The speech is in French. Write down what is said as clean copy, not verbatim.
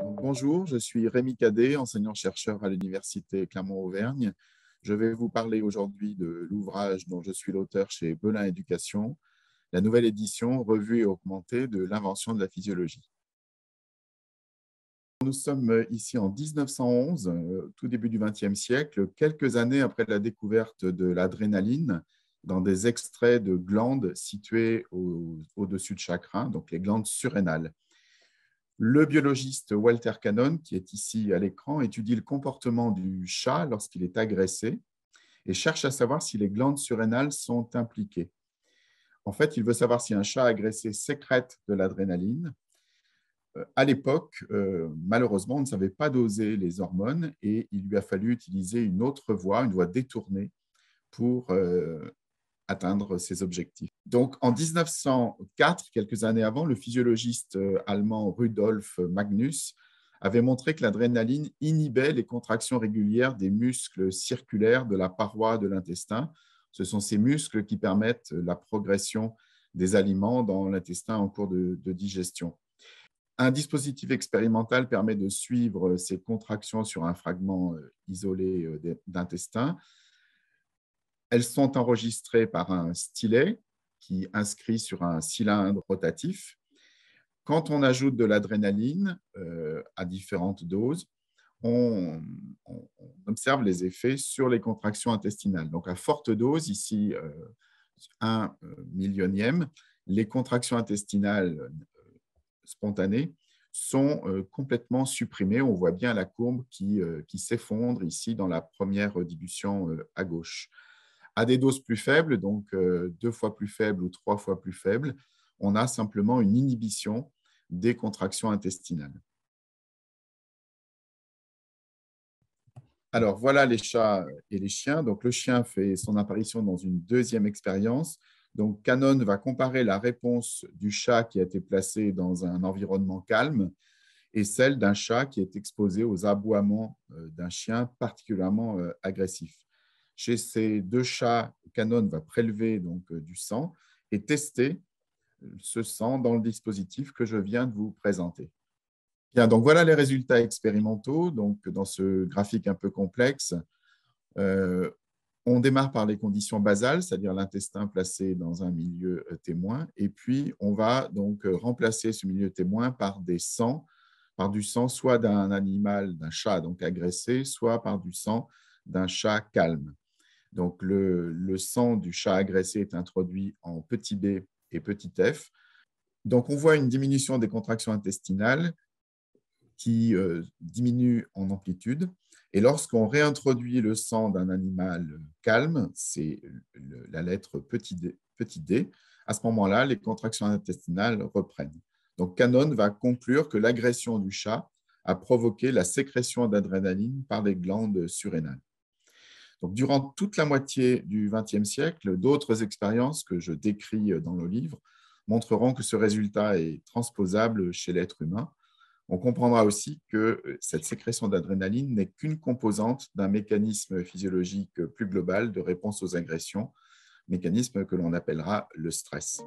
Donc, bonjour, je suis Rémi Cadet, enseignant-chercheur à l'Université Clermont-Auvergne. Je vais vous parler aujourd'hui de l'ouvrage dont je suis l'auteur chez Belin Éducation, la nouvelle édition revue et augmentée de l'invention de la physiologie. Nous sommes ici en 1911, tout début du XXe siècle, quelques années après la découverte de l'adrénaline dans des extraits de glandes situées au-dessus de chaque rein, donc les glandes surrénales. Le biologiste Walter Cannon, qui est ici à l'écran, étudie le comportement du chat lorsqu'il est agressé et cherche à savoir si les glandes surrénales sont impliquées. En fait, il veut savoir si un chat agressé sécrète de l'adrénaline. À l'époque, malheureusement, on ne savait pas doser les hormones et il lui a fallu utiliser une autre voie, une voie détournée pour atteindre ses objectifs. Donc, en 1904, quelques années avant, le physiologiste allemand Rudolf Magnus avait montré que l'adrénaline inhibait les contractions régulières des muscles circulaires de la paroi de l'intestin. Ce sont ces muscles qui permettent la progression des aliments dans l'intestin en cours de digestion. Un dispositif expérimental permet de suivre ces contractions sur un fragment isolé d'intestin. Elles sont enregistrées par un stylet qui inscrit sur un cylindre rotatif. Quand on ajoute de l'adrénaline à différentes doses, on observe les effets sur les contractions intestinales. Donc, à forte dose, ici 1/1000e, les contractions intestinales spontanées sont complètement supprimées. On voit bien la courbe qui s'effondre ici dans la première dilution à gauche. À des doses plus faibles, donc 2 fois plus faibles ou 3 fois plus faibles, on a simplement une inhibition des contractions intestinales. Alors, voilà les chats et les chiens. Donc, le chien fait son apparition dans une deuxième expérience. Donc, Cannon va comparer la réponse du chat qui a été placé dans un environnement calme et celle d'un chat qui est exposé aux aboiements d'un chien particulièrement agressif. Chez ces deux chats, Cannon va prélever donc du sang et tester ce sang dans le dispositif que je viens de vous présenter. Bien, donc voilà les résultats expérimentaux. Donc, dans ce graphique un peu complexe, on démarre par les conditions basales, c'est-à-dire l'intestin placé dans un milieu témoin, et puis on va donc remplacer ce milieu témoin par du sang, soit d'un animal, d'un chat donc agressé, soit par du sang d'un chat calme. Donc, le sang du chat agressé est introduit en petit b et petit f. Donc, on voit une diminution des contractions intestinales qui diminue en amplitude. Et lorsqu'on réintroduit le sang d'un animal calme, c'est la lettre petit d, à ce moment-là, les contractions intestinales reprennent. Donc, Cannon va conclure que l'agression du chat a provoqué la sécrétion d'adrénaline par les glandes surrénales. Donc, durant toute la moitié du XXe siècle, d'autres expériences que je décris dans le livre montreront que ce résultat est transposable chez l'être humain. On comprendra aussi que cette sécrétion d'adrénaline n'est qu'une composante d'un mécanisme physiologique plus global de réponse aux agressions, mécanisme que l'on appellera le stress.